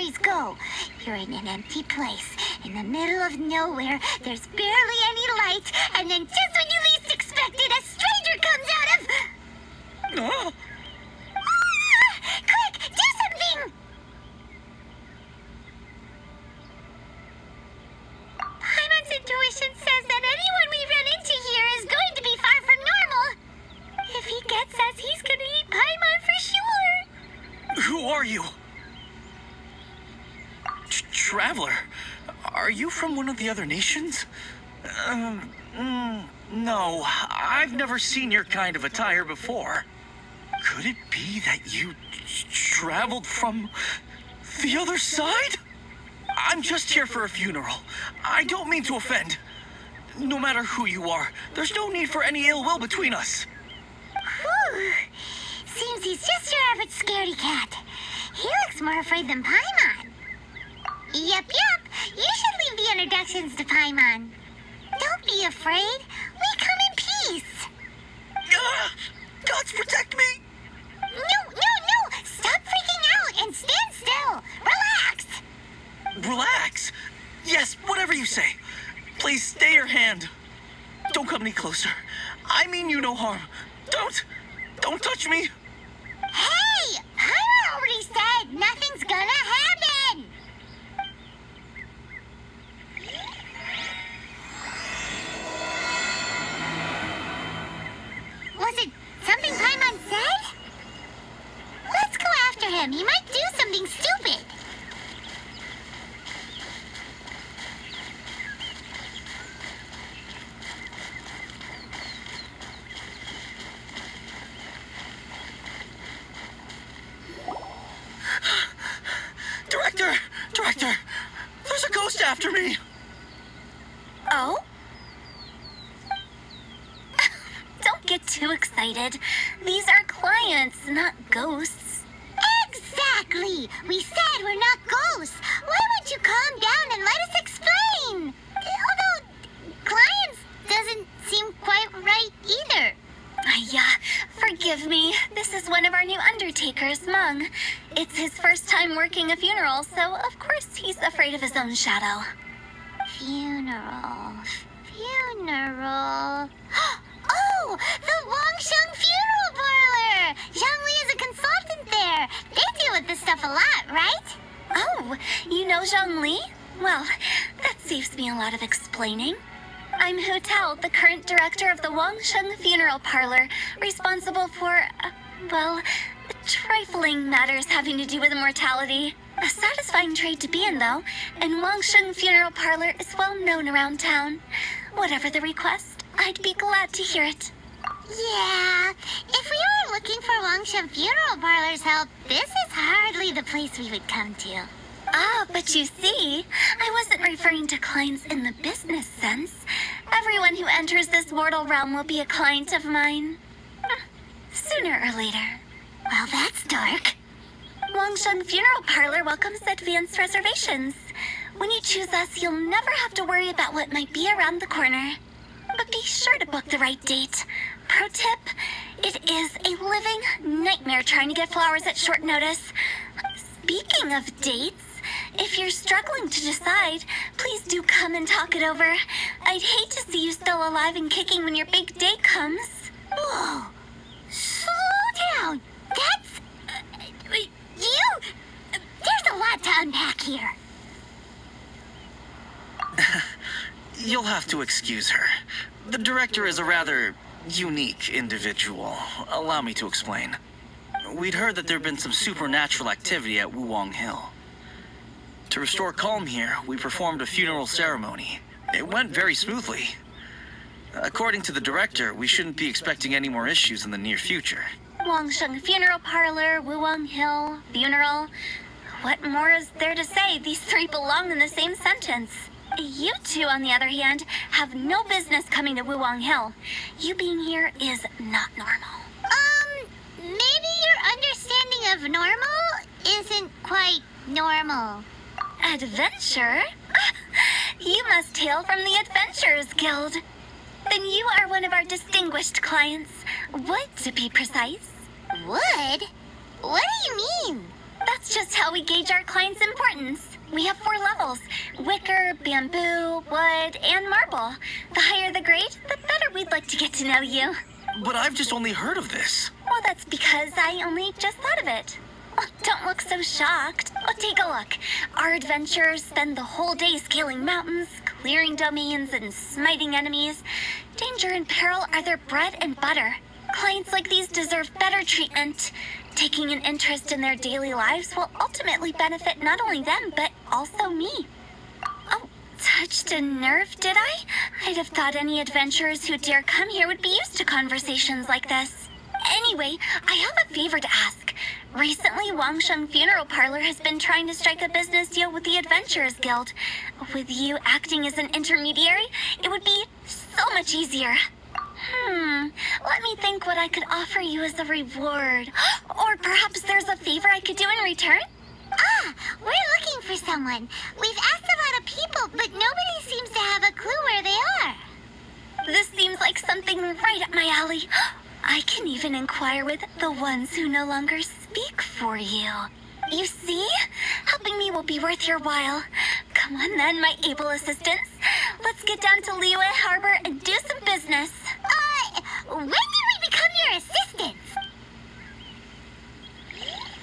fairies go. You're in an empty place, in the middle of nowhere. There's barely any light, and then just when you least expect it, a stranger comes out of... Oh. Quick, do something! Paimon's intuition says that anyone we run into here is going to be far from normal. If he gets us, he's gonna eat Paimon for sure. Who are you? Traveler, are you from one of the other nations? No, I've never seen your kind of attire before. Could it be that you traveled from the other side? I'm just here for a funeral. I don't mean to offend. No matter who you are, there's no need for any ill will between us. Whew. Seems he's just your average scaredy cat. He looks more afraid than Paimon. Yep. You should leave the introductions to Paimon. Don't be afraid. We come in peace. Gods protect me! No. Stop freaking out and stand still. Relax. Relax? Yes, whatever you say. Please stay your hand. Don't come any closer. I mean you no harm. Don't touch me. Hey! Paimon already said nothing's gonna happen. Was it something Paimon said? Let's go after him. He might do something stupid. Director, there's a ghost after me. Oh? Don't get too excited. These are clients, not ghosts. Exactly! We said we're not ghosts. Why won't you calm down and let us explain? Although, clients doesn't seem quite right either. Forgive me. This is one of our new undertakers, Meng. It's his first time working a funeral, so of course he's afraid of his own shadow. Funeral. Oh! The Wangsheng Funeral Parlor! Zhongli is a consultant there. They deal with this stuff a lot, right? Oh, you know Zhongli? Well, that saves me a lot of explaining. I'm Hu Tao, the current director of the Wangsheng Funeral Parlor, responsible for, trifling matters having to do with immortality. A satisfying trade to be in, though, and Wangsheng Funeral Parlor is well known around town. Whatever the request, I'd be glad to hear it. Yeah, if we were looking for Wangsheng Funeral Parlor's help, this is hardly the place we would come to. Ah, but you see, I wasn't referring to clients in the business sense. Everyone who enters this mortal realm will be a client of mine. Sooner or later. Well, that's dark. Wangsheng Funeral Parlor welcomes advanced reservations. When you choose us, you'll never have to worry about what might be around the corner. But be sure to book the right date. Pro tip, it is a living nightmare trying to get flowers at short notice. Speaking of dates, if you're struggling to decide, please do come and talk it over. I'd hate to see you still alive and kicking when your big day comes. Whoa! Slow down! That's... There's a lot to unpack here. You'll have to excuse her. The director is a rather unique individual. Allow me to explain. We'd heard that there'd been some supernatural activity at Wuwang Hill. To restore calm here, we performed a funeral ceremony. It went very smoothly. According to the director, we shouldn't be expecting any more issues in the near future. Wangsheng Funeral Parlor, Wuwang Hill, funeral. What more is there to say? These three belong in the same sentence. You two, on the other hand, have no business coming to Wuwang Hill. You being here is not normal. Maybe your understanding of normal isn't quite normal. Adventure? You must hail from the Adventurers Guild. Then you are one of our distinguished clients. Wood, to be precise. Wood? What do you mean? That's That's just how we gauge our clients' importance. We have 4 levels: wicker, bamboo, wood, and marble. The higher the grade, the better we'd like to get to know you. But I've just only heard of this. Well, that's because I only just thought of it. Oh, don't look so shocked. Oh, take a look. Our adventurers spend the whole day scaling mountains, clearing domains, and smiting enemies. Danger and peril are their bread and butter. Clients like these deserve better treatment. Taking an interest in their daily lives will ultimately benefit not only them, but also me. Oh, touched a nerve, did I? I'd have thought any adventurers who dare come here would be used to conversations like this. Anyway, I have a favor to ask. Recently, Wangsheng Funeral Parlor has been trying to strike a business deal with the Adventurers Guild. With you acting as an intermediary, it would be so much easier. Let me think what I could offer you as a reward. Or perhaps there's a favor I could do in return? Ah, we're looking for someone. We've asked a lot of people, but nobody seems to have a clue where they are. This seems like something right up my alley. I can even inquire with the ones who no longer speak for you. You see? Helping me will be worth your while. Come on then, my able assistants. Let's get down to Liyue Harbor and do some business. When did we become your assistants?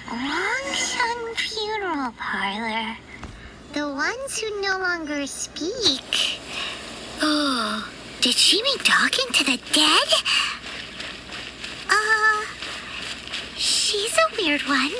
Wangsheng Funeral Parlor. The ones who no longer speak. Oh, did she mean talking to the dead? She's a weird one.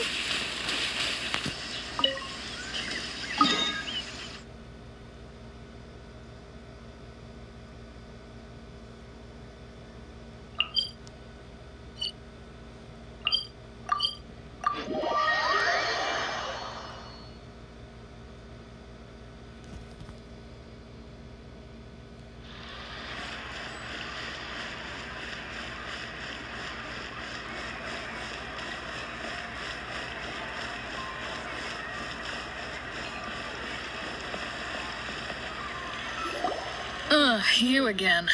You again.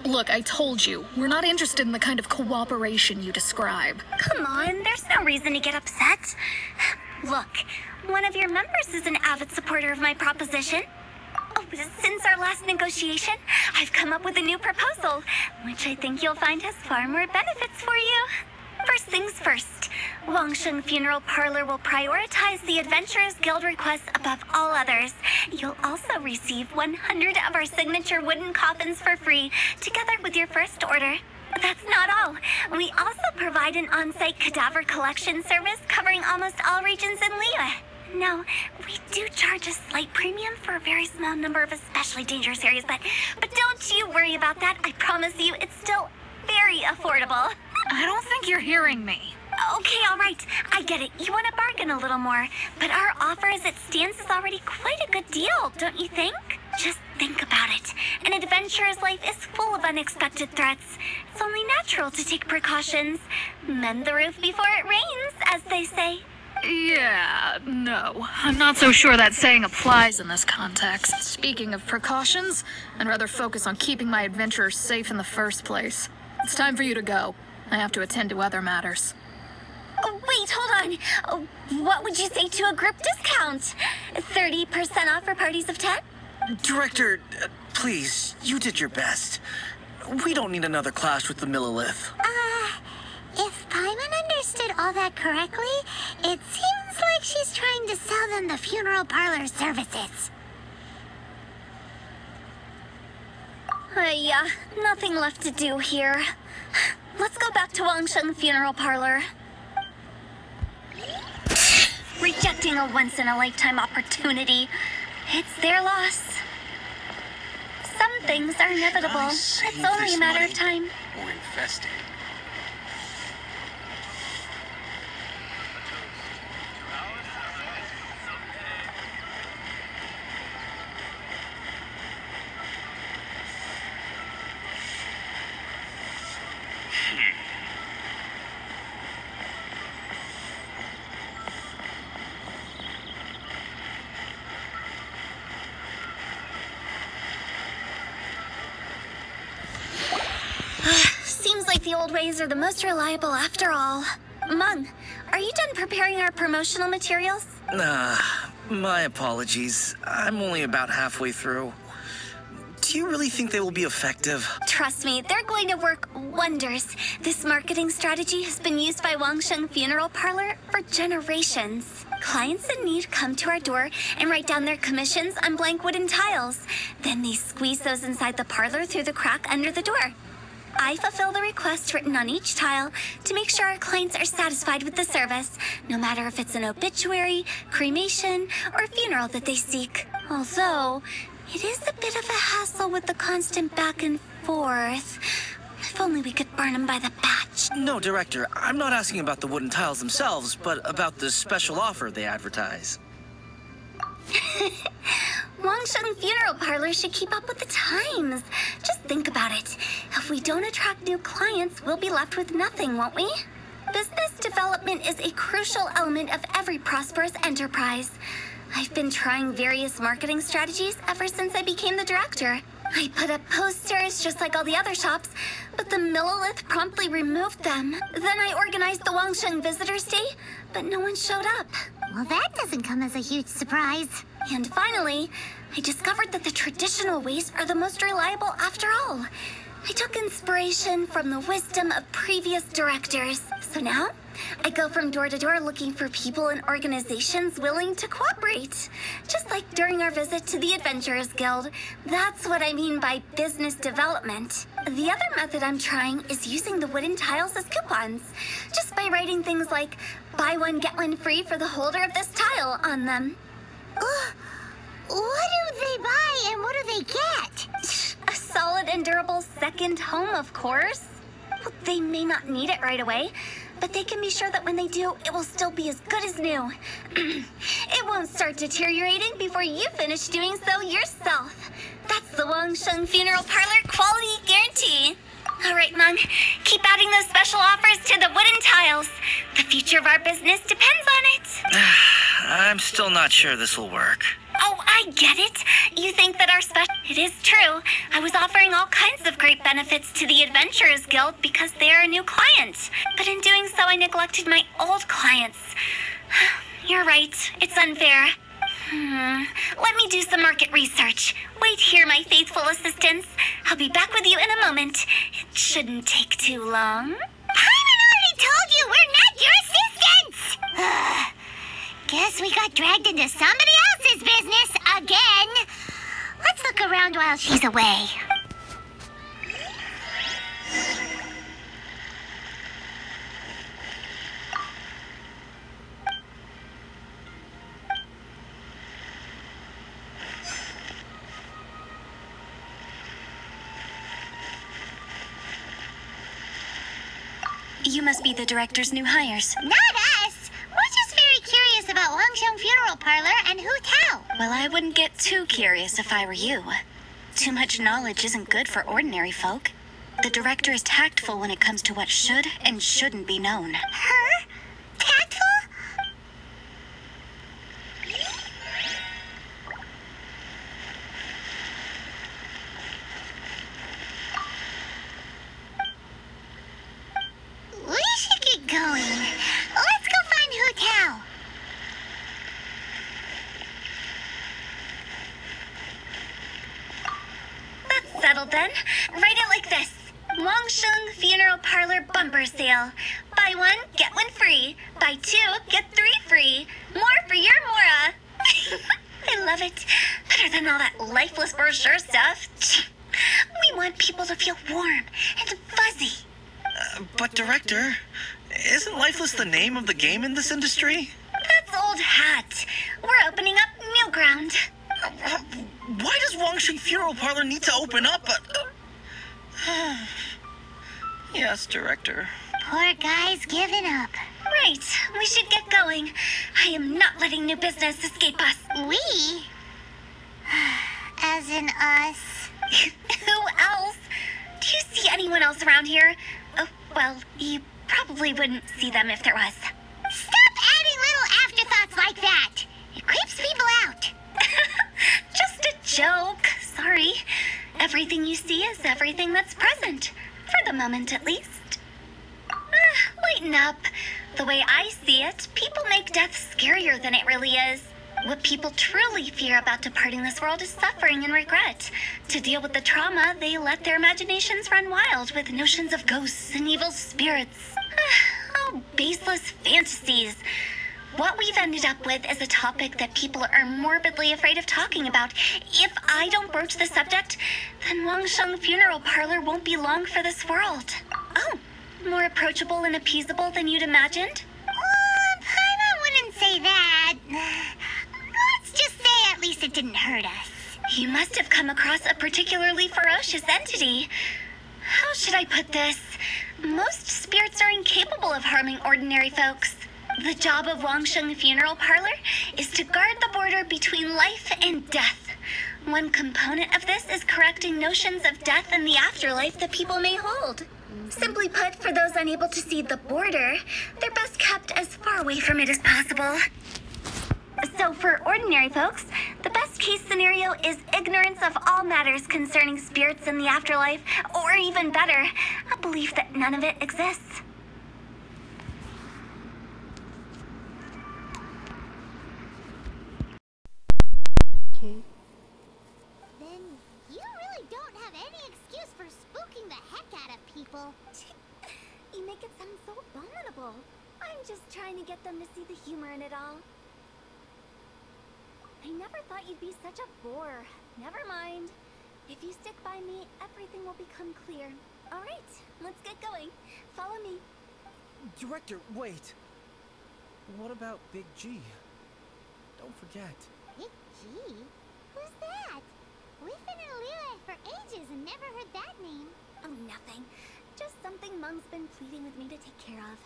Look, I told you, we're not interested in the kind of cooperation you describe. Come on, there's no reason to get upset. Look, one of your members is an avid supporter of my proposition. Oh, since our last negotiation, I've come up with a new proposal, which I think you'll find has far more benefits for you. First things first, Wangsheng Funeral Parlor will prioritize the Adventurers Guild requests above all others. You'll also receive 100 of our signature wooden coffins for free, together with your first order. That's not all. We also provide an on-site cadaver collection service covering almost all regions in Liyue. No, we do charge a slight premium for a very small number of especially dangerous areas, but don't you worry about that. I promise you, it's still very affordable. I don't think you're hearing me. Okay, all right. I get it. You want to bargain a little more, but our offer as it stands is already quite a good deal, don't you think? Just think about it. An adventurer's life is full of unexpected threats. It's only natural to take precautions. Mend the roof before it rains, as they say. Yeah, no. I'm not so sure that saying applies in this context. Speaking of precautions, I'd rather focus on keeping my adventurers safe in the first place. It's time for you to go. I have to attend to other matters. Oh, wait, hold on. Oh, what would you say to a group discount? 30% off for parties of 10? Director, please, you did your best. We don't need another clash with the Millilith. If Paimon understood all that correctly, it seems like she's trying to sell them the funeral parlor services. Yeah, nothing left to do here. Let's go back to Wangsheng Funeral Parlor. Rejecting a once-in-a-lifetime opportunity. It's their loss. Some things are inevitable. It's only a matter of time. Or infested. Seems like the old ways are the most reliable after all. Meng, are you done preparing our promotional materials? My apologies. I'm only about halfway through. Do you really think they will be effective? Trust me, they're going to work wonders. This marketing strategy has been used by Wangsheng Funeral Parlor for generations. Clients in need come to our door and write down their commissions on blank wooden tiles. Then they squeeze those inside the parlor through the crack under the door. I fulfill the request written on each tile to make sure our clients are satisfied with the service, no matter if it's an obituary, cremation, or funeral that they seek. Although, it is a bit of a hassle with the constant back and forth. If only we could burn them by the batch. No, Director, I'm not asking about the wooden tiles themselves, but about the special offer they advertise. Wangsheng Funeral Parlor should keep up with the times. Just think about it. If we don't attract new clients, we'll be left with nothing, won't we? Business development is a crucial element of every prosperous enterprise. I've been trying various marketing strategies ever since I became the director. I put up posters just like all the other shops, but the Millelith promptly removed them. Then I organized the Wangsheng Visitors Day, but no one showed up. Well, that doesn't come as a huge surprise. And finally, I discovered that the traditional ways are the most reliable after all. I took inspiration from the wisdom of previous directors. So now, I go from door to door looking for people and organizations willing to cooperate. Just like during our visit to the Adventurers Guild. That's what I mean by business development. The other method I'm trying is using the wooden tiles as coupons. Just by writing things like, buy one, get one free for the holder of this tile on them. What do they buy and what do they get? A solid and durable second home, of course. Well, they may not need it right away, but they can be sure that when they do, it will still be as good as new. It won't start deteriorating before you finish doing so yourself. That's the Wangsheng Funeral Parlor quality guarantee. All right, Mung, keep adding those special offers to the wooden tiles. The future of our business depends on it. I'm still not sure this will work. Oh, I get it. You think that our special... It is true. I was offering all kinds of great benefits to the Adventurers Guild because they are a new client. But in doing so, I neglected my old clients. You're right. It's unfair. Let me do some market research. Wait here, my faithful assistants. I'll be back with you in a moment. It shouldn't take too long. Paimon already told you we're not your assistants! Guess we got dragged into somebody else's business again. Let's look around while she's away. You must be the director's new hires. Not us. We're just very curious about Wangsheng Funeral Parlor and Hu Tao. Well, I wouldn't get too curious if I were you. Too much knowledge isn't good for ordinary folk. The director is tactful when it comes to what should and shouldn't be known. Her? Tactful? We should get going. Let's go find Hu Tao. That's settled then. Write it like this. Wangsheng Funeral Parlor Bumper Sale. Buy one, get one free. Buy two, get three free. More for your Mora. I love it. Better than all that lifeless brochure stuff. We want people to feel warm and fuzzy. But Director, isn't Lifeless the name of the game in this industry? That's old hat. We're opening up new ground. Why does Wangsheng Funeral Parlor need to open up? Yes, Director. Poor guy's given up. Right, we should get going. I am not letting new business escape us. We? As in us. Who else? Do you see anyone else around here? Oh, well, you probably wouldn't see them if there was. Stop adding little afterthoughts like that. It creeps people out. Just a joke. Sorry. Everything you see is everything that's present. For the moment, at least. Lighten up. The way I see it, people make death scarier than it really is. What people truly fear about departing this world is suffering and regret. To deal with the trauma, they let their imaginations run wild with notions of ghosts and evil spirits. Oh, baseless fantasies. What we've ended up with is a topic that people are morbidly afraid of talking about. If I don't broach the subject, then Wangsheng Funeral Parlor won't be long for this world. Oh, more approachable and appeasable than you'd imagined? Paimon wouldn't say that. Let's just say at least it didn't hurt us. You must have come across a particularly ferocious entity. How should I put this? Most spirits are incapable of harming ordinary folks. The job of Wangsheng Funeral Parlor is to guard the border between life and death. One component of this is correcting notions of death and the afterlife that people may hold. Simply put, for those unable to see the border, they're best kept as far away from it as possible. So for ordinary folks, the best case scenario is ignorance of all matters concerning spirits in the afterlife, or even better, a belief that none of it exists. Then you really don't have any excuse for spooking the heck out of people. You make it sound so abominable. I'm just trying to get them to see the humor in it all. I never thought you'd be such a bore. Never mind. If you stick by me, everything will become clear. All right, let's get going. Follow me. Director, wait. What about Big G? Don't forget. Big G? Who's that? We've been in Liyue for ages and never heard that name. Oh, nothing. Just something Mom's been pleading with me to take care of.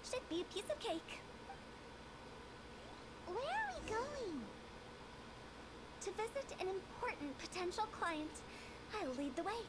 Should be a piece of cake. Where are we going? To visit an important potential client. I'll lead the way.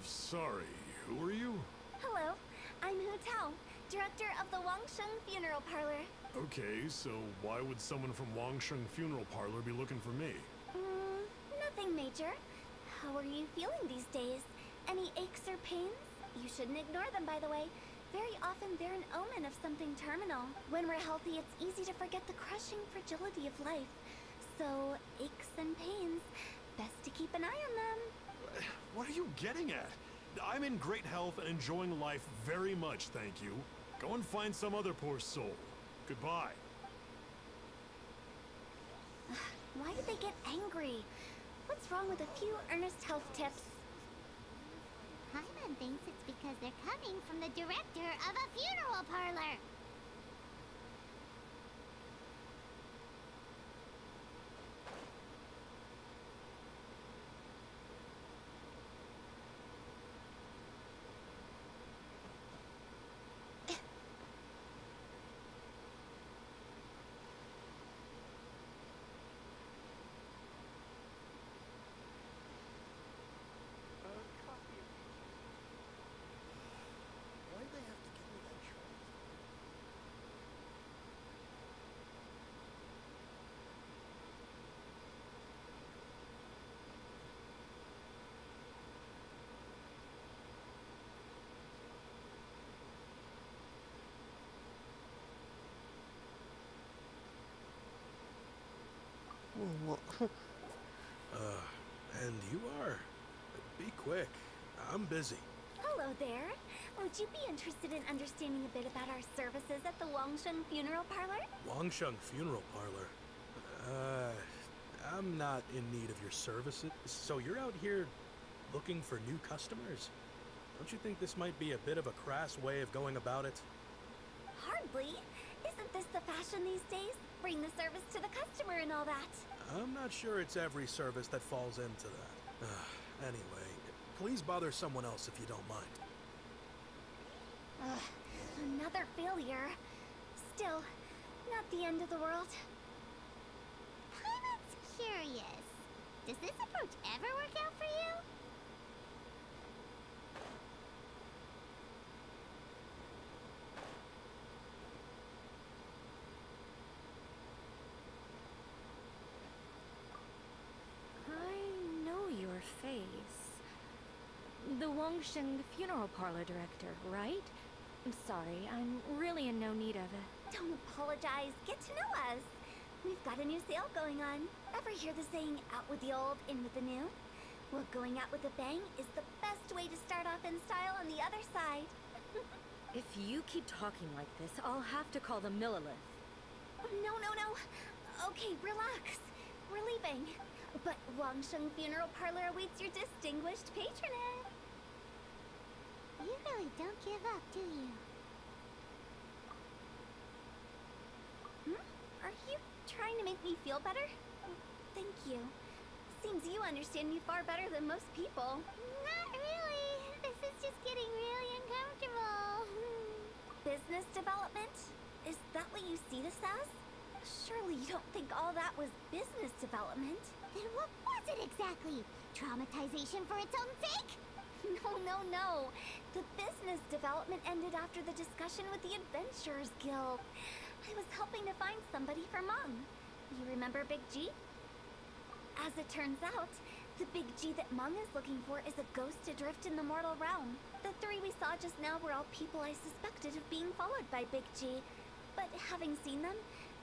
Sorry, who are you? Hello, I'm Hu Tao, director of the Wangsheng Funeral Parlor. Okay, so why would someone from Wangsheng Funeral Parlor be looking for me? Nothing major. How are you feeling these days? Any aches or pains? You shouldn't ignore them, by the way. Very often they're an omen of something terminal. When we're healthy, it's easy to forget the crushing fragility of life. So, aches and pains, best to keep an eye on them. What are you getting at? I'm in great health and enjoying life very much, thank you. Go and find some other poor soul. Goodbye. Why did they get angry? What's wrong with a few earnest health tips? Paimon thinks it's because they're coming from the director of a funeral parlor. Why'd they have to give me that trait? And you are? Be quick. I'm busy. Hello there. Would you be interested in understanding a bit about our services at the Wangsheng Funeral Parlor? Wangsheng Funeral Parlor? I'm not in need of your services. So you're out here looking for new customers? Don't you think this might be a bit of a crass way of going about it? Hardly. Isn't this the fashion these days? Bring the service to the customer and all that. I'm not sure it's every service that falls into that. Anyway, please bother someone else if you don't mind. Another failure. Still, not the end of the world. Paimon's curious. Does this approach ever work out for you? I know your face. The Wangsheng Funeral Parlor director, right? I'm sorry, I'm really in no need of it. Don't apologize. Get to know us. We've got a new sale going on. Ever hear the saying, out with the old, in with the new? Well, going out with a bang is the best way to start off in style on the other side. If you keep talking like this, I'll have to call the Millilith. No, no, no. Okay, relax. We're leaving. But Wangsheng Funeral Parlor awaits your distinguished patronage. You really don't give up, do you? Are you trying to make me feel better? Thank you. Seems you understand me far better than most people. Not really. This is just getting really uncomfortable. Business development? Is that what you see this as? Surely you don't think all that was business development? Then what was it exactly? Traumatization for its own sake? No, no, no. The business development ended after the discussion with the Adventurers Guild. I was helping to find somebody for Mung. You remember Big G? As it turns out, the Big G that Mung is looking for is a ghost adrift in the mortal realm. The three we saw just now were all people I suspected of being followed by Big G. But having seen them,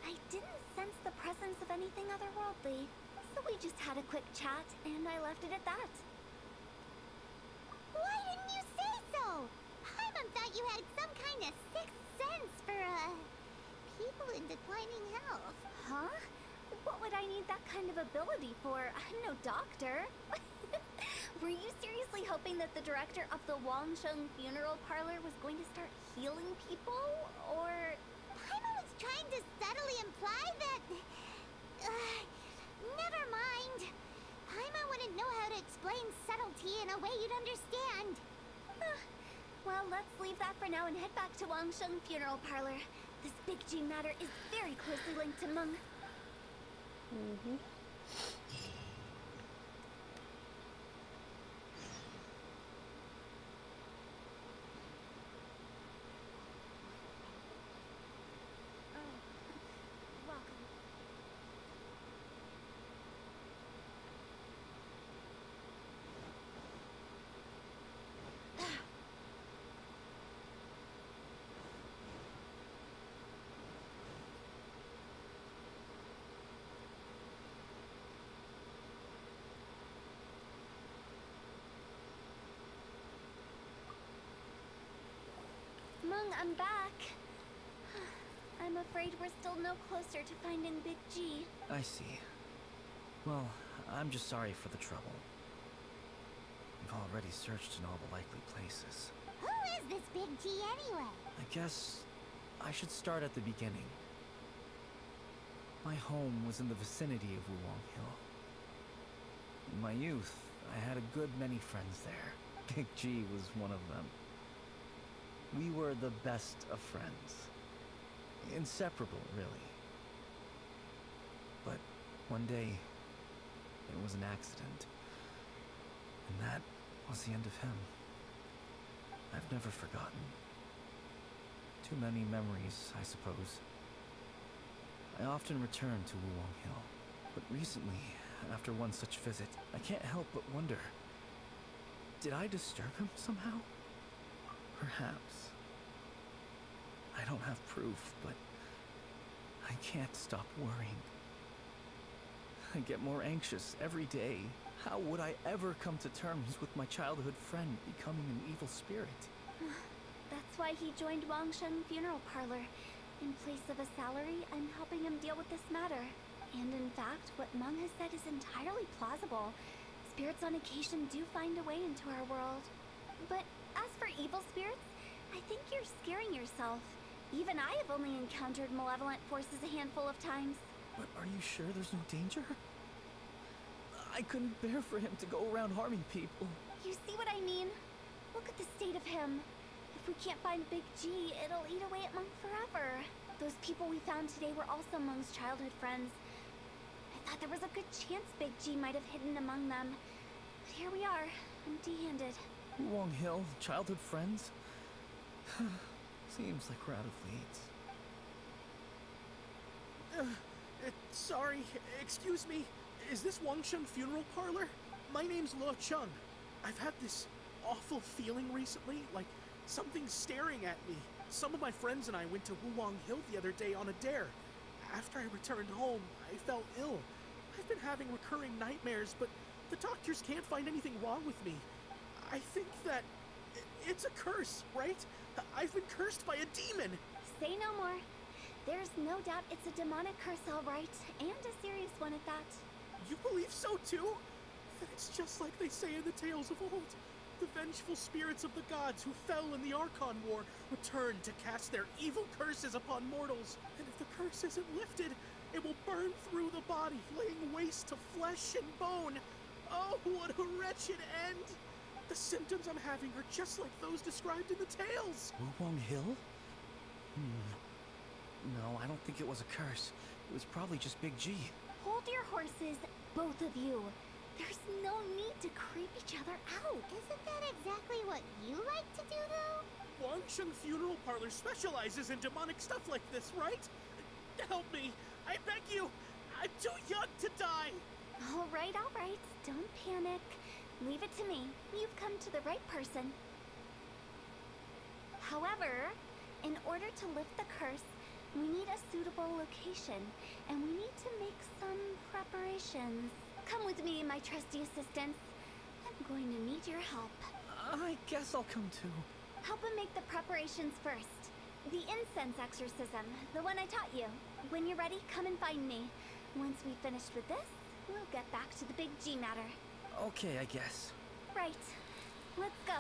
I didn't sense the presence of anything otherworldly. So we just had a quick chat, and I left it at that. Why didn't you say so? Paimon thought you had some kind of sixth sense for, people in declining health. Huh? What would I need that kind of ability for? I'm no doctor. Were you seriously hoping that the director of the Wangsheng Funeral Parlor was going to start healing people, or... Paimon was trying to subtly imply that... never mind. Paimon wouldn't know how to explain subtlety in a way you'd understand. Well, let's leave that for now and head back to Wangsheng Funeral Parlor. This Big G matter is very closely linked to Mung. Mung, I'm back. I'm afraid we're still no closer to finding Big G. I see. Well, I'm just sorry for the trouble. We've already searched in all the likely places. Who is this Big G anyway? I guess I should start at the beginning. My home was in the vicinity of Wulong Hill. In my youth, I had a good many friends there. Big G was one of them. We were the best of friends. Inseparable, really. But one day, it was an accident. And that was the end of him. I've never forgotten. Too many memories, I suppose. I often return to Wulong Hill. But recently, after one such visit, I can't help but wonder, did I disturb him somehow? Perhaps. I don't have proof, but I can't stop worrying. I get more anxious every day. How would I ever come to terms with my childhood friend becoming an evil spirit? That's why he joined Wangsheng Funeral Parlor. In place of a salary, I'm helping him deal with this matter. And in fact, what Mung has said is entirely plausible. Spirits on occasion do find a way into our world. But as for evil spirits, I think you're scaring yourself. Even I have only encountered malevolent forces a handful of times. But are you sure there's no danger? I couldn't bear for him to go around harming people. You see what I mean? Look at the state of him. If we can't find Big G, it'll eat away at Mung forever. Those people we found today were also Mung's childhood friends. I thought there was a good chance Big G might have hidden among them. But here we are, empty-handed. Wong Hill, childhood friends? Seems like we're out of leads. Sorry, excuse me. Is this Wangsheng Funeral Parlor? My name's Le Chung. I've had this awful feeling recently, like something's staring at me. Some of my friends and I went to Wuwang Hill the other day on a dare. After I returned home, I felt ill. I've been having recurring nightmares, but the doctors can't find anything wrong with me. I think that it's a curse, right? I've been cursed by a demon. Say no more. There's no doubt it's a demonic curse, all right, and a serious one at that. You believe so too? Then it's just like they say in the tales of old. The vengeful spirits of the gods who fell in the Archon War return to cast their evil curses upon mortals. And if the curse isn't lifted, it will burn through the body, laying waste to flesh and bone. Oh, what a wretched end! The symptoms I'm having are just like those described in the tales. Wuwang Hill? No, I don't think it was a curse. It was probably just Big G. Hold your horses, both of you. There's no need to creep each other out. Isn't that exactly what you like to do, though? Wangsheng Funeral Parlor specializes in demonic stuff like this, right? Help me! I beg you! I'm too young to die! All right, don't panic. Leave it to me. You've come to the right person. However, in order to lift the curse, we need a suitable location, and we need to make some preparations. Come with me, my trusty assistants. I'm going to need your help. I guess I'll come too. Help him make the preparations first. The incense exorcism, the one I taught you. When you're ready, come and find me. Once we've finished with this, we'll get back to the Big G matter. Okay, I guess. Right. Let's go.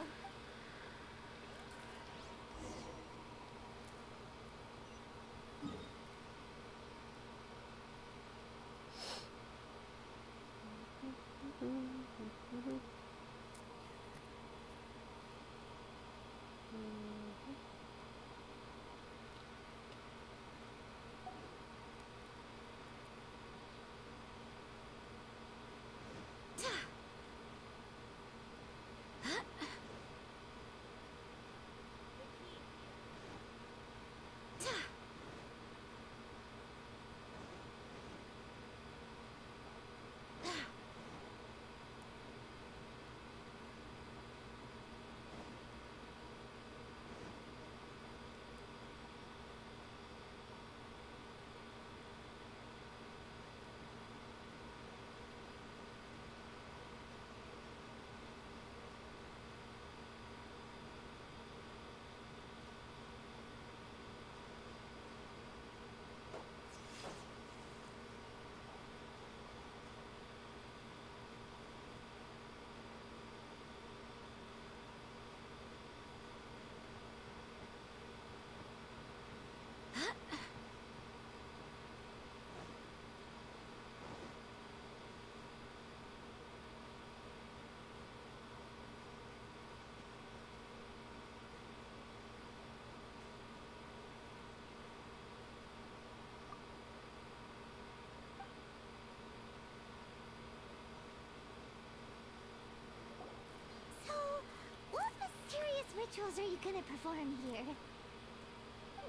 Rituals are you gonna perform here?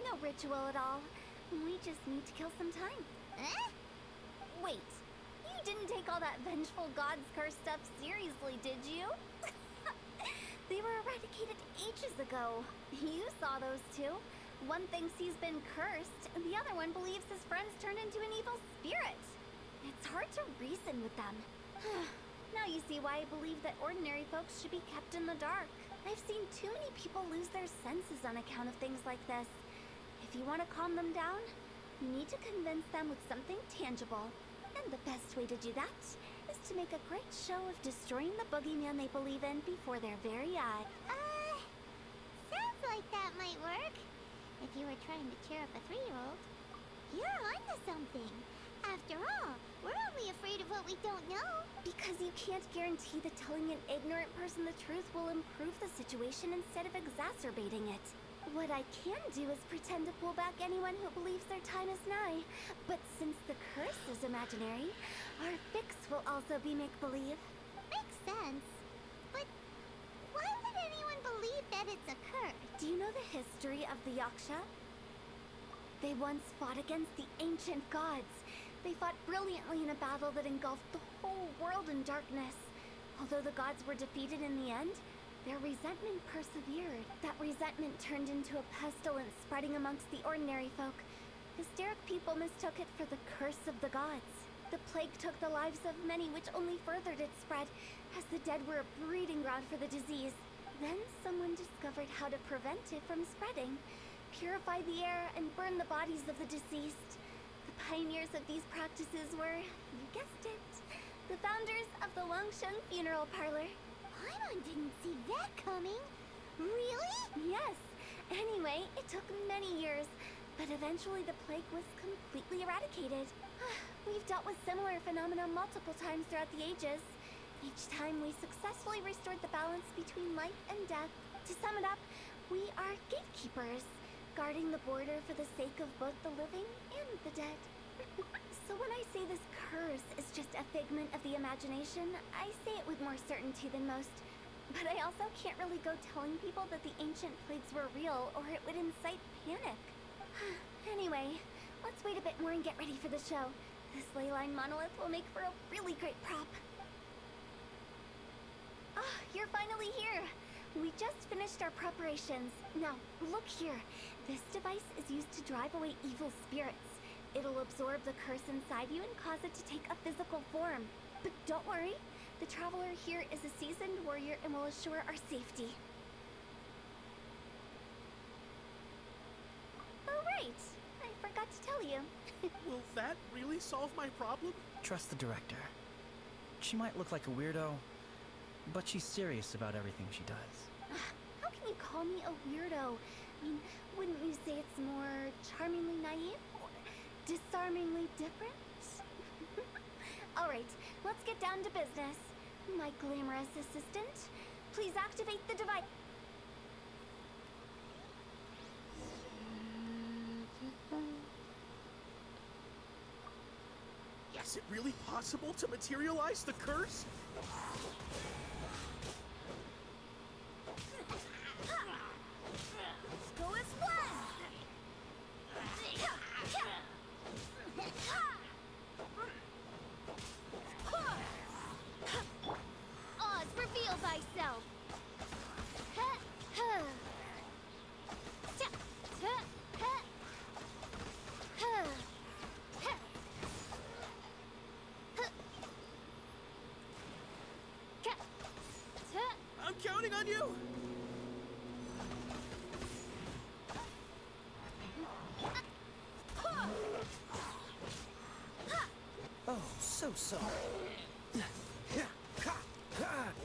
No ritual at all. We just need to kill some time. Eh? Wait, you didn't take all that vengeful god's curse stuff seriously, did you? They were eradicated ages ago. You saw those too. One thinks he's been cursed, and the other one believes his friends turned into an evil spirit. It's hard to reason with them. Now you see why I believe that ordinary folks should be kept in the dark. I've seen too many people lose their senses on account of things like this. If you want to calm them down, you need to convince them with something tangible. And the best way to do that is to make a great show of destroying the boogeyman they believe in before their very eyes. Sounds like that might work. If you were trying to cheer up a 3-year-old. You're onto something. After all, we're only afraid of what we don't know. Because you can't guarantee that telling an ignorant person the truth will improve the situation instead of exacerbating it. What I can do is pretend to pull back anyone who believes their time is nigh. But since the curse is imaginary, our fix will also be make-believe. Makes sense. But why would anyone believe that it's a curse? Do you know the history of the Yaksha? They once fought against the ancient gods. They fought brilliantly in a battle that engulfed the whole world in darkness. Although the gods were defeated in the end, their resentment persevered. That resentment turned into a pestilence spreading amongst the ordinary folk. Hysteric people mistook it for the curse of the gods. The plague took the lives of many, which only furthered its spread, as the dead were a breeding ground for the disease. Then someone discovered how to prevent it from spreading. Purify the air and burn the bodies of the deceased. The pioneers of these practices were, you guessed it, the founders of the Longsheng Funeral Parlor. Paimon didn't see that coming. Really? Yes. Anyway, it took many years, but eventually the plague was completely eradicated. We've dealt with similar phenomena multiple times throughout the ages. Each time we successfully restored the balance between life and death. To sum it up, we are gatekeepers, guarding the border for the sake of both the living and the dead. So when I say this curse is just a figment of the imagination, I say it with more certainty than most. But I also can't really go telling people that the ancient plagues were real, or it would incite panic. Anyway, let's wait a bit more and get ready for the show. This leyline monolith will make for a really great prop. Ah, you're finally here! We just finished our preparations. Now, look here. This device is used to drive away evil spirits. It'll absorb the curse inside you and cause it to take a physical form. But don't worry, the traveler here is a seasoned warrior and will assure our safety. Oh right, I forgot to tell you. Will that really solve my problem? Trust the director. She might look like a weirdo, but she's serious about everything she does. How can you call me a weirdo? I mean, wouldn't you say it's more charmingly naive? Or disarmingly different? Alright, let's get down to business. My glamorous assistant, please activate the device. Is it really possible to materialize the curse? Go as one! Oz, reveal thyself! I'm counting on you! Oh, so sorry.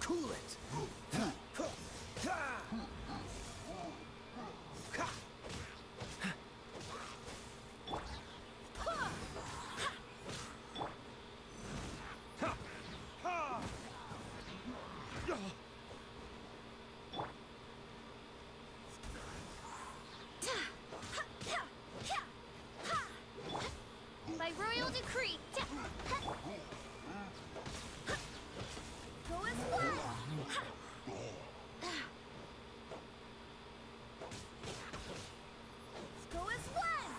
Cool it. By royal decree. Go as one. Go as one.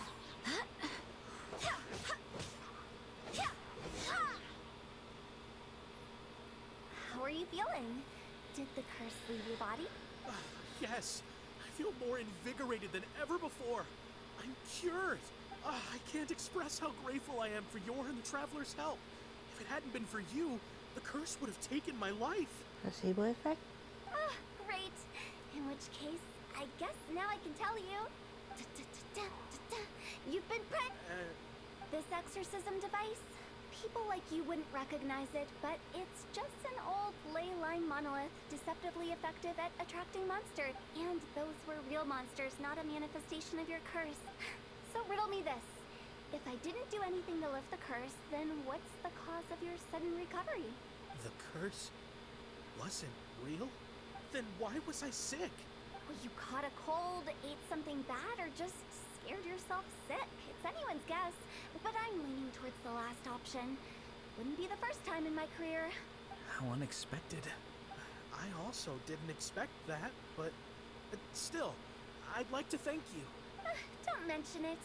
How are you feeling? Did the curse leave your body? Yes, I feel more invigorated than ever before. I'm cured. I can't express how grateful I am for your and the Traveler's help. If it hadn't been for you, the curse would have taken my life. Placebo effect? Great. In which case, I guess now I can tell you. You've been This exorcism device? People like you wouldn't recognize it, but it's just an old ley line monolith, deceptively effective at attracting monsters. And those were real monsters, not a manifestation of your curse. So riddle me this. If I didn't do anything to lift the curse, then what's the cause of your sudden recovery? The curse wasn't real? Then why was I sick? Well, you caught a cold, ate something bad, or just scared yourself sick. It's anyone's guess, but I'm leaning towards the last option. Wouldn't be the first time in my career. How unexpected. I also didn't expect that, but still, I'd like to thank you. Don't mention it.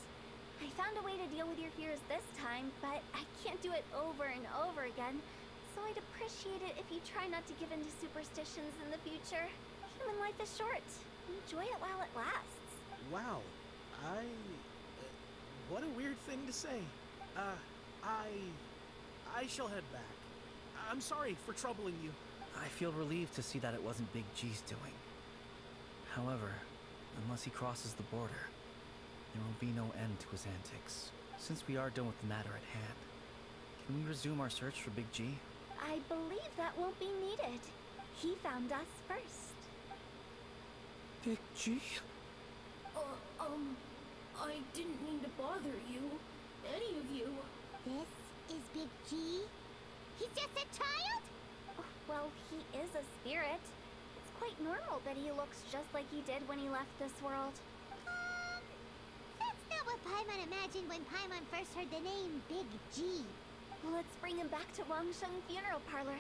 I found a way to deal with your fears this time, but I can't do it over and over again. So I'd appreciate it if you try not to give in to superstitions in the future. Human life is short. Enjoy it while it lasts. Wow, what a weird thing to say. I shall head back. I'm sorry for troubling you. I feel relieved to see that it wasn't Big G's doing. However, unless he crosses the border, there will be no end to his antics. Since we are done with the matter at hand, can we resume our search for Big G? I believe that won't be needed. He found us first. Big G? I didn't mean to bother you. Any of you. This is Big G? He's just a child? Oh, well, he is a spirit. It's quite normal that he looks just like he did when he left this world. That's not what Paimon imagined when Paimon first heard the name Big G. Let's bring him back to Wangsheng Funeral Parlor.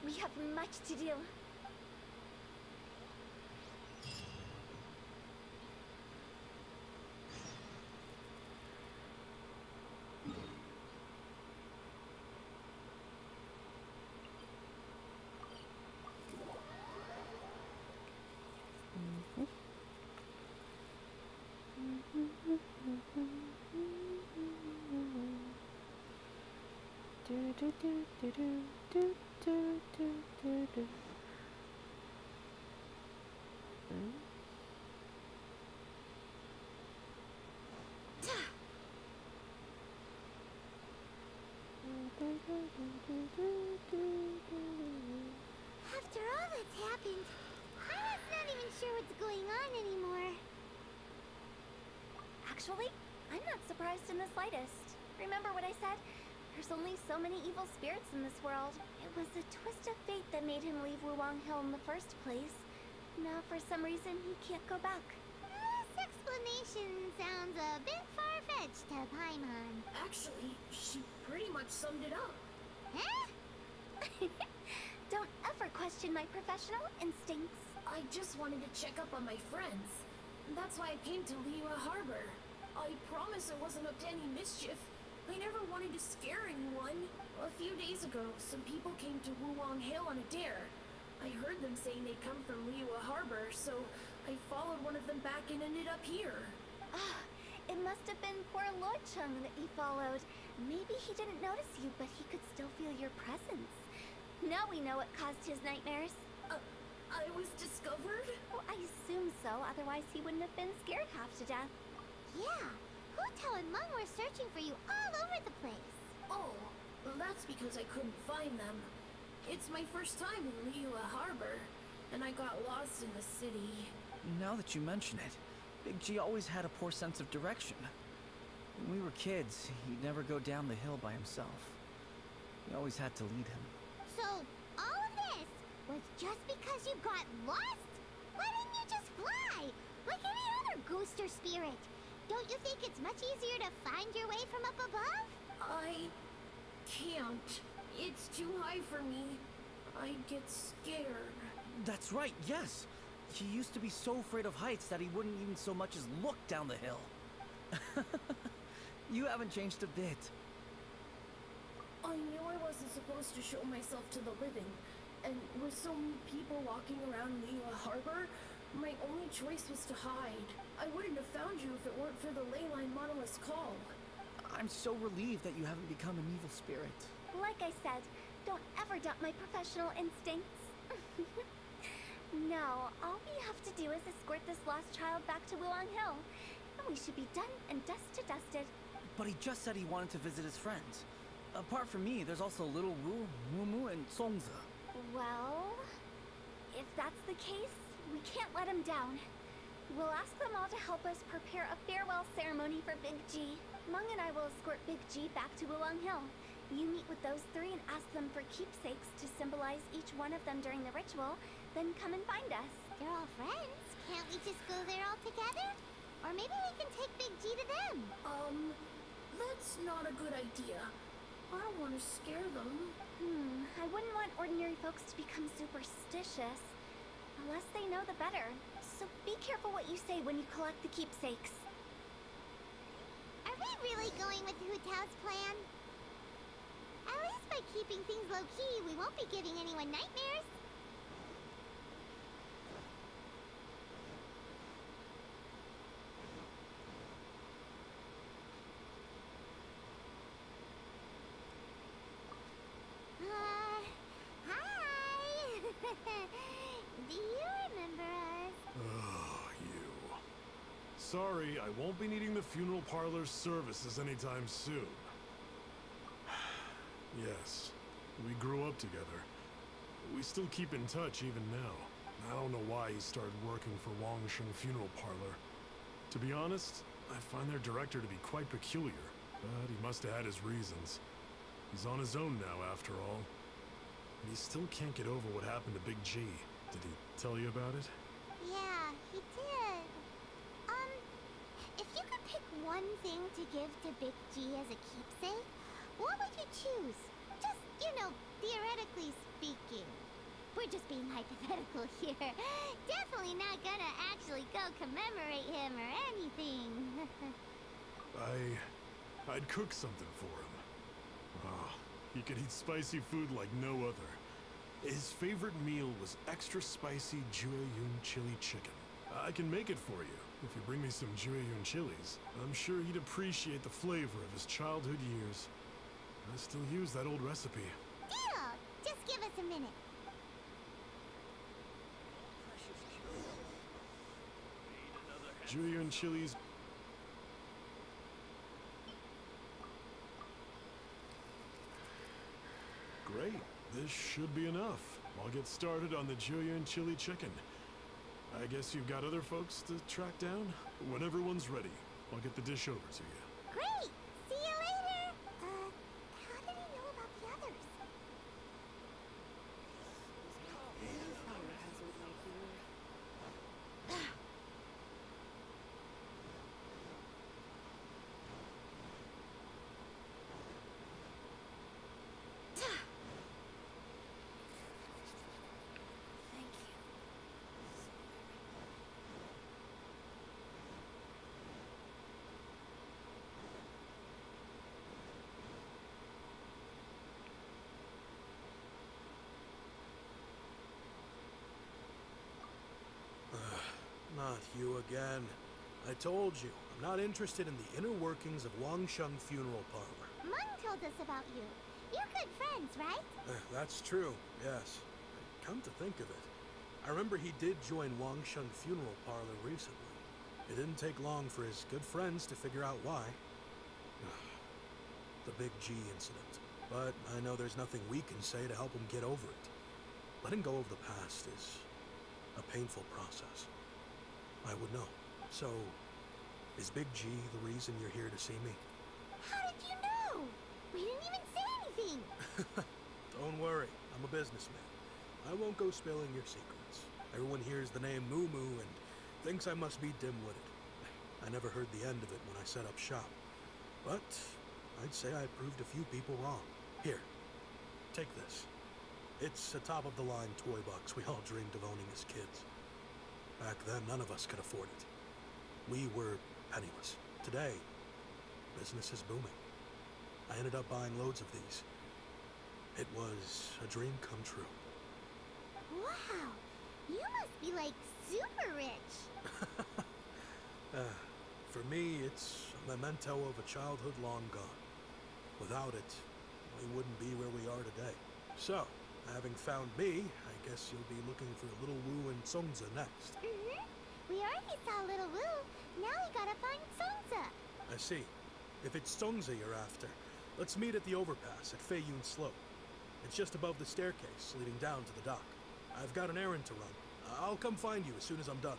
We have much to do. After all that's happened, Paimon's not even sure what's going on anymore. Actually, I'm not surprised in the slightest. Remember what I said? There's only so many evil spirits in this world. It was a twist of fate that made him leave Wuwang Hill in the first place. Now, for some reason, he can't go back. This explanation sounds a bit far-fetched to Paimon. Actually, she pretty much summed it up. Huh? Don't ever question my professional instincts. I just wanted to check up on my friends. That's why I came to Liyue Harbor. I promise I wasn't up to any mischief. I never wanted to scare anyone. A few days ago, some people came to Wuwang Hill on a dare. I heard them saying they'd come from Liyue Harbor, so I followed one of them back and ended up here. Ah, it must have been poor Lo Chung that you followed. Maybe he didn't notice you, but he could still feel your presence. Now we know what caused his nightmares. I was discovered? Well, I assume so, otherwise he wouldn't have been scared half to death. Yeah, Hu Tao and Meng were searching for you all over the place. Oh, well, that's because I couldn't find them. It's my first time in Liyue Harbor, and I got lost in the city. Now that you mention it, Big G always had a poor sense of direction. When we were kids, he'd never go down the hill by himself. We always had to lead him. So, all of this was just because you got lost? Why didn't you just fly? Like any other ghost or spirit? Don't you think it's much easier to find your way from up above? I can't. It's too high for me. I'd get scared. That's right, yes! He used to be so afraid of heights that he wouldn't even so much as look down the hill. You haven't changed a bit. I knew I wasn't supposed to show myself to the living, and with so many people walking around Liyue Harbor, my only choice was to hide. I wouldn't have found you if it weren't for the Leyline Monolith's call. I'm so relieved that you haven't become an evil spirit. Like I said, don't ever doubt my professional instincts. No, all we have to do is escort this lost child back to Wuwang Hill, and we should be done and dusted. But he just said he wanted to visit his friends. Apart from me, there's also Little Wu, Mumu, and Songza. Well, if that's the case, we can't let him down. We'll ask them all to help us prepare a farewell ceremony for Big G. Meng and I will escort Big G back to Wuwang Hill. You meet with those three and ask them for keepsakes to symbolize each one of them during the ritual, then come and find us. They're all friends. Can't we just go there all together? Or maybe we can take Big G to them. That's not a good idea. I don't want to scare them. I wouldn't want ordinary folks to become superstitious. The less they know, the better. So be careful what you say when you collect the keepsakes. Are we really going with Hu Tao's plan? At least by keeping things low-key, we won't be giving anyone nightmares. Hi! Do you remember us? Oh, you. Sorry, I won't be needing the funeral parlor's services anytime soon. Yes, we grew up together. We still keep in touch even now. I don't know why he started working for Wangsheng Funeral Parlor. To be honest, I find their director to be quite peculiar, but he must have had his reasons. He's on his own now, after all. And he still can't get over what happened to Big G. Did he tell you about it? Yeah, he did. If you could pick one thing to give to Big G as a keepsake, what would you choose? Just, theoretically speaking. We're just being hypothetical here. Definitely not gonna actually go commemorate him or anything. I'd cook something for him. Ah, he could eat spicy food like no other. His favorite meal was extra spicy Jueyun chili chicken. I can make it for you if you bring me some Jueyun chilies. I'm sure he'd appreciate the flavor of his childhood years. I still use that old recipe. Deal! Just give us a minute. Jueyun chilies. Great. This should be enough. I'll get started on the Jueyun chili chicken. I guess you've got other folks to track down? When everyone's ready, I'll get the dish over to you. Great! See you later! How did he know about the others? Not you again. I told you, I'm not interested in the inner workings of Wangsheng Funeral Parlor. Mung told us about you. You're good friends, right? That's true, yes. Come to think of it, I remember he did join Wangsheng Funeral Parlor recently. It didn't take long for his good friends to figure out why. The Big G incident. But I know there's nothing we can say to help him get over it. Letting go of the past is a painful process. I would know. So, is Big G the reason you're here to see me? How did you know? We didn't even say anything. Don't worry, I'm a businessman. I won't go spilling your secrets. Everyone hears the name Moo Moo and thinks I must be dim-witted. I never heard the end of it when I set up shop. But I'd say I proved a few people wrong. Here, take this. It's a top-of-the-line toy box we all dreamed of owning as kids. Back then, none of us could afford it. We were penniless. Today, business is booming. I ended up buying loads of these. It was a dream come true. Wow, you must be like super rich. For me, it's a memento of a childhood long gone. Without it, we wouldn't be where we are today. So, having found me, I guess you'll be looking for Little Wu and Songza next. We already saw Little Wu. Now we gotta find Songza. I see. If it's Songza you're after, let's meet at the overpass at Feiyun Slope. It's just above the staircase leading down to the dock. I've got an errand to run. I'll come find you as soon as I'm done.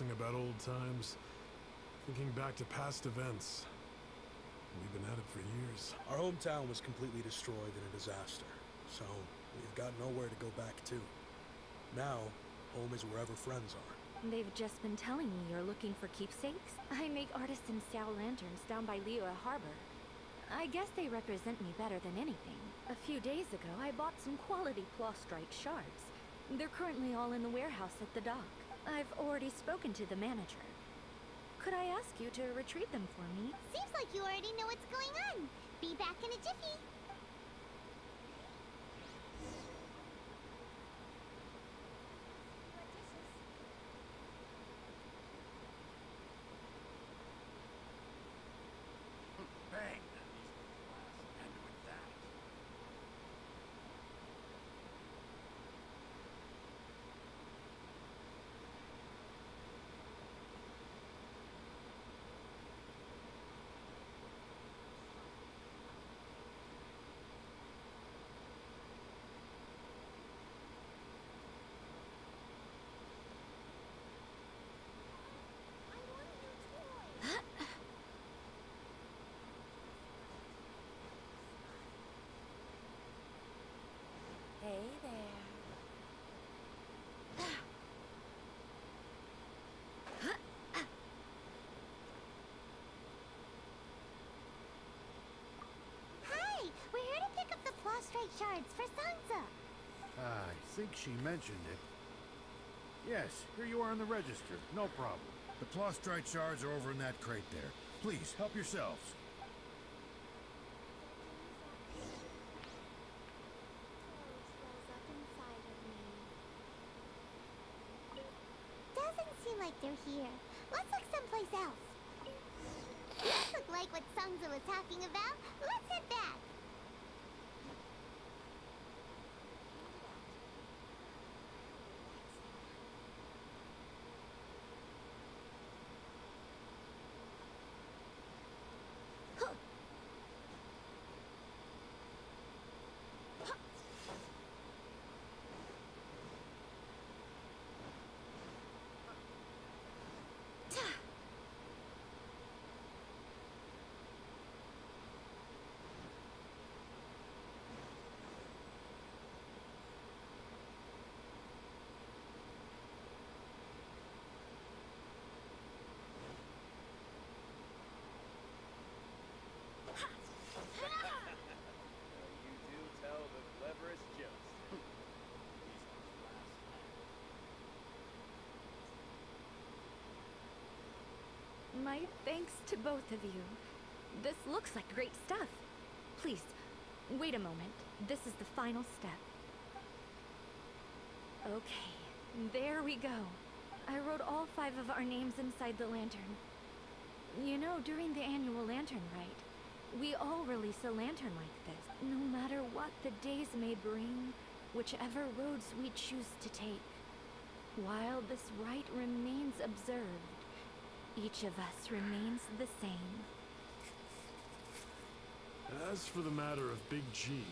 reminiscing about old times, thinking back to past events. We've been at it for years. Our hometown was completely destroyed in a disaster, so we've got nowhere to go back to. Now, home is wherever friends are. They've just been telling me you're looking for keepsakes. I make artisan Xiao lanterns down by Liyue Harbor. I guess they represent me better than anything. A few days ago, I bought some quality Plostrite shards. They're currently all in the warehouse at the dock. I've already spoken to the manager. Could I ask you to retrieve them for me? Seems like you already know what's going on. Be back in a jiffy. Bang! And with that. Hey there. Hi, we're here to pick up the Plostrite shards for Sansa. I think she mentioned it. Yes, here you are on the register. No problem. The Plostrite shards are over in that crate there. Please, help yourselves. Doesn't seem like they're here. Let's look someplace else. This looked like what Sansa was talking about. Let's head back. My thanks to both of you. This looks like great stuff. Please, wait a moment. This is the final step. Okay, there we go. I wrote all 5 of our names inside the lantern. You know, during the annual lantern rite, we all release a lantern like this. No matter what the days may bring, whichever roads we choose to take. While this rite remains observed, each of us remains the same. As for the matter of Big G,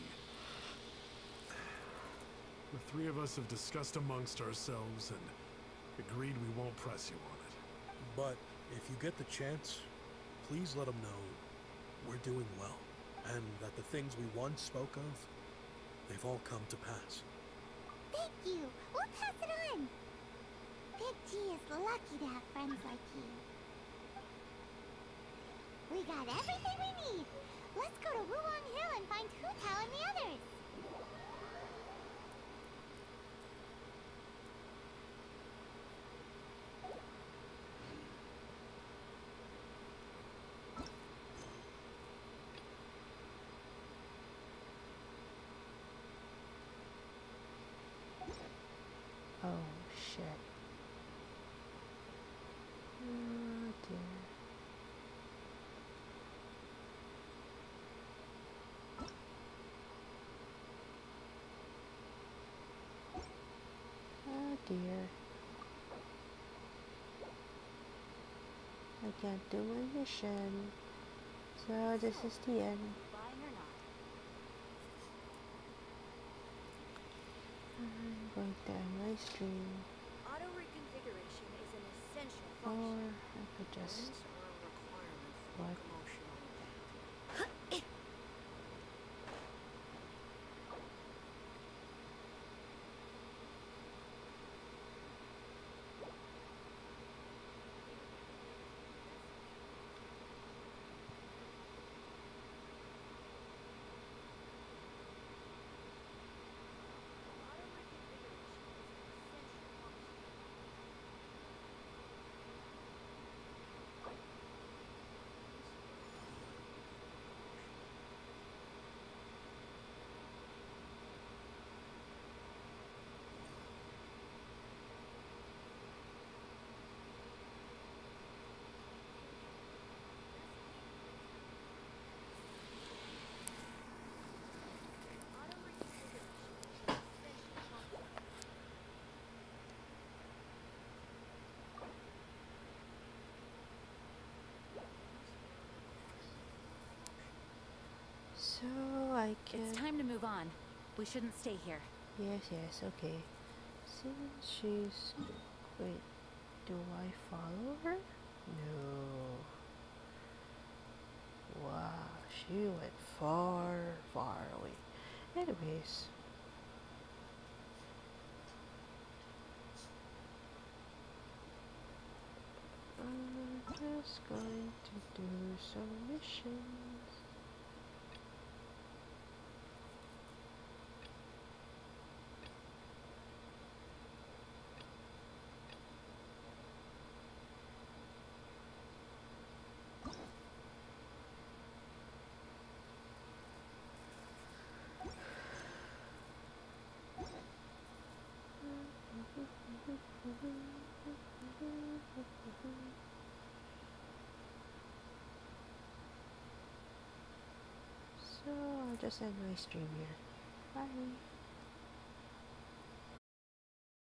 the 3 of us have discussed amongst ourselves and agreed we won't press you on it. But if you get the chance, please let them know we're doing well, and that the things we once spoke of, they've all come to pass. Thank you. We'll pass it on. Big G is lucky to have friends like you. We got everything we need. Let's go to Wuwang Hill and find Hu Tao and the others. Oh, shit. Oh, dear. Oh, dear. I can't do my mission. So this is the end. I'm going to end my stream. Auto reconfiguration is an essential Or I could just... What? So I can... It's time to move on. We shouldn't stay here. Yes, okay. Since she's... Wait, do I follow her? No. Wow, she went far, far away. Anyways. I'm just going to do some missions. So I'll just end my stream here. Bye.